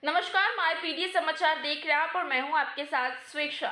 नमस्कार, my PD समाचार देख रहे हैं आप और मैं हूं आपके साथ स्वेच्छा।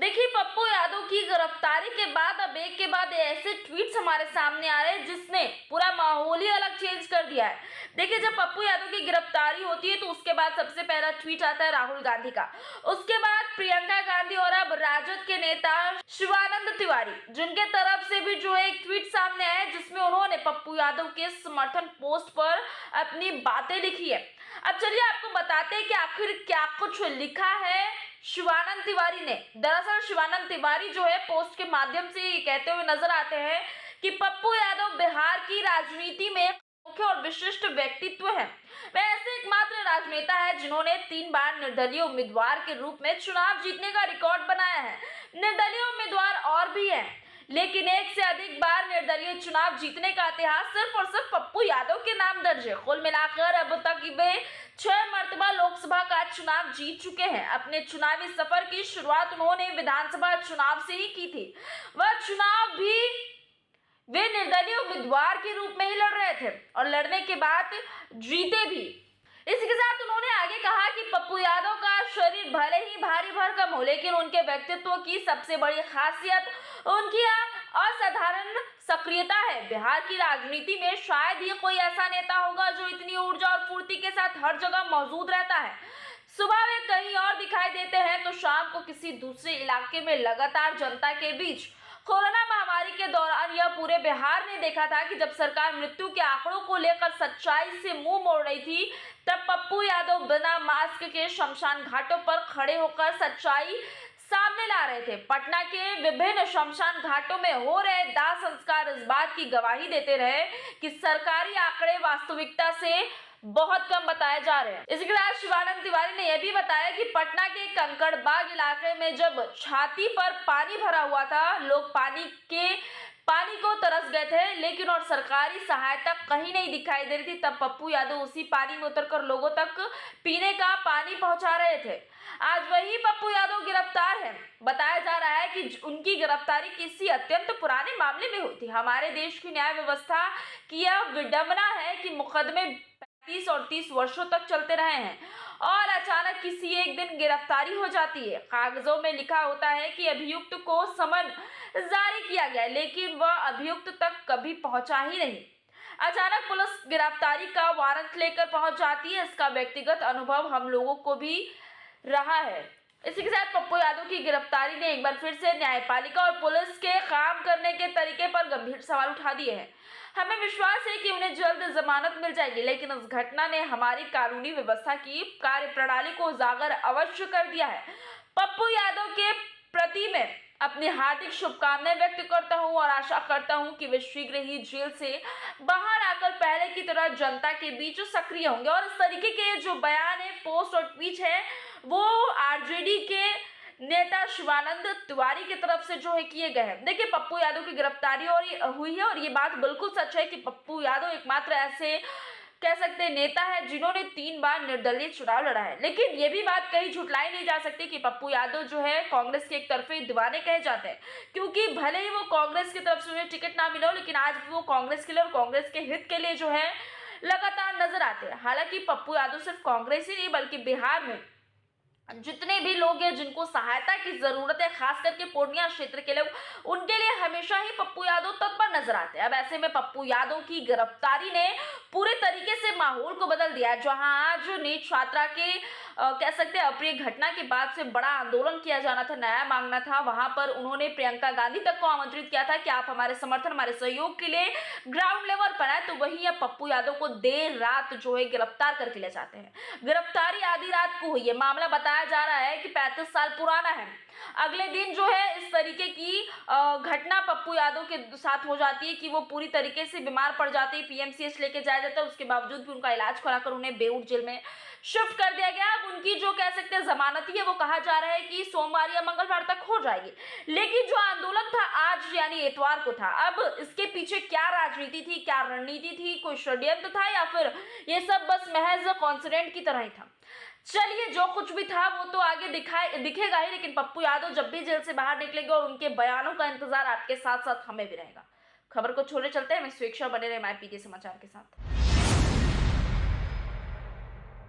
देखिए, पप्पू यादव की गिरफ्तारी के बाद अब एक के बाद ऐसे ट्वीट्स हमारे सामने आ रहे हैं जिसने पूरा माहौल ही अलग चेंज कर दिया है। देखिए, जब पप्पू यादव की गिरफ्तारी होती है तो उसके बाद सबसे पहला ट्वीट आता है राहुल गांधी का, उसके बाद प्रियंका गांधी और अब राजद के नेता शिवानंद तिवारी, जिनके तरफ से भी जो एक ट्वीट सामने आया जिसमें उन्होंने पप्पू यादव के समर्थन पोस्ट पर अपनी बातें लिखी है। अब चलिए आपको बताते हैं कि आखिर क्या कुछ लिखा है शिवानंद तिवारी ने। दरअसल शिवानंद तिवारी जो है पोस्ट के माध्यम से ये कहते हुए नजर आते हैं कि पप्पू यादव बिहार की राजनीति में मुख्य और विशिष्ट व्यक्तित्व है। वह ऐसे एकमात्र राजनेता है जिन्होंने 3 बार निर्दलीय उम्मीदवार के रूप में चुनाव जीतने का रिकॉर्ड बनाया है। निर्दलीय उम्मीदवार और भी हैं, लेकिन एक से अधिक बार निर्दलीय चुनाव जीतने का इतिहास सिर्फ और सिर्फ पप्पू यादव के नाम दर्ज है। कुल मिलाकर अब तक वे 6 मर्तबा लोकसभा का चुनाव जीत चुके हैं। अपने चुनावी सफर की शुरुआत उन्होंने विधानसभा चुनाव से ही की थी। वह चुनाव भी वे निर्दलीय उम्मीदवार के रूप में ही लड़ रहे थे और लड़ने के बाद जीते भी। इसी के साथ उन्होंने आगे कहा कि पप्पू यादव का शरीर भले ही भारी भरकम हो, लेकिन उनके व्यक्तित्व की सबसे बड़ी खासियत उनकी असाधारण सक्रियता है। बिहार की राजनीति में शायद ही कोई ऐसा नेता होगा जो इतनी ऊर्जा और फुर्ती के साथ हर जगह मौजूद रहता है। सुबह वे कहीं और दिखाई देते हैं तो शाम को किसी दूसरे इलाके में लगातार जनता के बीच। कोरोना महामारी के दौरान यह पूरे बिहार ने देखा था कि जब सरकार मृत्यु के आंकड़ों को लेकर सच्चाई से मुंह मोड़ रही थी, तब पप्पू यादव बिना मास्क के शमशान घाटों पर खड़े होकर सच्चाई सामने ला रहे थे। पटना के विभिन्न शमशान घाटों में हो रहे दाह संस्कार इस बात की गवाही देते रहे कि सरकारी आंकड़े वास्तविकता से बहुत कम बताए जा रहे हैं। इसके साथ शिवानंद तिवारी ने यह भी बताया कि पटना के कंकड़बाग इलाके में जब छाती पर पानी भरा हुआ था, लोग पानी को तरस गए थे, लेकिन और सरकारी सहायता कहीं नहीं दिखाई दे रही थी। तब पप्पू यादव उसी पानी में उतरकर लोगों तक पीने का पानी पहुंचा रहे थे। आज वही पप्पू यादव गिरफ्तार है। बताया जा रहा है कि उनकी गिरफ्तारी किसी अत्यंत पुराने मामले में हुई थी। हमारे देश की न्याय व्यवस्था की यह विडंबना है कि मुकदमे 35 और 30 वर्षों तक चलते रहे हैं और अचानक किसी एक दिन गिरफ्तारी हो जाती है। कागजों में लिखा होता है कि अभियुक्त को समन जारी किया गया, लेकिन वह अभियुक्त तक कभी पहुंचा ही नहीं। अचानक पुलिस गिरफ्तारी का वारंट लेकर पहुंच जाती है। इसका व्यक्तिगत अनुभव हम लोगों को भी रहा है। इसी के साथ पप्पू यादव की गिरफ्तारी ने एक बार फिर से न्यायपालिका और पुलिस के काम करने के तरीके पर गंभीर सवाल उठा दिए हैं। हमें विश्वास है कि उन्हें जल्द जमानत मिल जाएगी, लेकिन इस घटना ने हमारी कानूनी व्यवस्था की कार्यप्रणाली को उजागर अवश्य कर दिया है। पप्पू यादव के प्रति मैं अपनी हार्दिक शुभकामनाएं व्यक्त करता हूं और आशा करता हूं कि वे शीघ्र ही जेल से बाहर आकर पहले की तरह जनता के बीच सक्रिय होंगे। और इस तरीके के जो बयान है, पोस्ट और ट्वीट है, वो आरजेडी के नेता शिवानंद तिवारी की तरफ से जो है किए गए हैं। देखिए, पप्पू यादव की गिरफ्तारी हुई है और ये बात बिल्कुल सच है कि पप्पू यादव एकमात्र ऐसे कह सकते हैं नेता है जिन्होंने 3 बार निर्दलीय चुनाव लड़ा है। लेकिन ये भी बात कहीं झुटलाई नहीं जा सकती कि पप्पू यादव जो है कांग्रेस के एक तरफे दीवाने कहे जाते हैं, क्योंकि भले ही वो कांग्रेस की तरफ से उन्हें टिकट ना मिला हो, लेकिन आज भी वो कांग्रेस के लिए और कांग्रेस के हित के लिए जो है लगातार नजर आते हैं। हालांकि पप्पू यादव सिर्फ कांग्रेस ही नहीं बल्कि बिहार में जितने भी लोग हैं जिनको सहायता की जरूरत है, खास करके पूर्णिया क्षेत्र के लोग, उनके लिए हमेशा ही पप्पू यादव तत्पर नजर आते हैं। अब ऐसे में पप्पू यादव की गिरफ्तारी ने पूरे तरीके से माहौल को बदल दिया है। जहां आज नीट छात्रा के कह सकते हैं अप्रिय घटना के बाद से बड़ा आंदोलन किया जाना था, न्याय मांगना था, वहां पर उन्होंने प्रियंका गांधी तक को आमंत्रित किया था कि आप हमारे समर्थन, हमारे सहयोग के लिए ग्राउंड लेवल पर आए। तो वही अब पप्पू यादव को देर रात जो है गिरफ्तार करके ले जाते हैं। गिरफ्तारी आधी रात को हुई है। मामला बताया जा रहा है कि 35 साल पुराना है। अगले दिन जो है इस तरीके की घटना पप्पू यादव के साथ हो जाती है कि वो पूरी तरीके से बीमार पड़ जाते हैं, पीएमसीएच लेके जाया जाता है। उसके बावजूद भी उनका इलाज कराकर उन्हें बेऊर जेल में शिफ्ट कर दिया गया। अब उनकी जो कह सकते हैं जमानत है, वो कहा जा रहा है कि सोमवार या मंगलवार तक हो जाएगी। लेकिन जो आंदोलन था आज यानी इतवार को था। अब इसके पीछे क्या राजनीति थी, क्या रणनीति थी, कोई षड्यंत्र था या फिर ये सब बस महज कॉन्सिडेंट की तरह ही था? चलिए, जो कुछ भी था वो तो आगे दिखेगा ही, लेकिन पप्पू यादव जब भी जेल से बाहर निकलेंगे और उनके बयानों का इंतजार आपके साथ साथ हमें भी रहेगा। खबर को छोड़े चलते हैं, मैं स्वेच्छा बने रहे माय पीडी समाचार के साथ।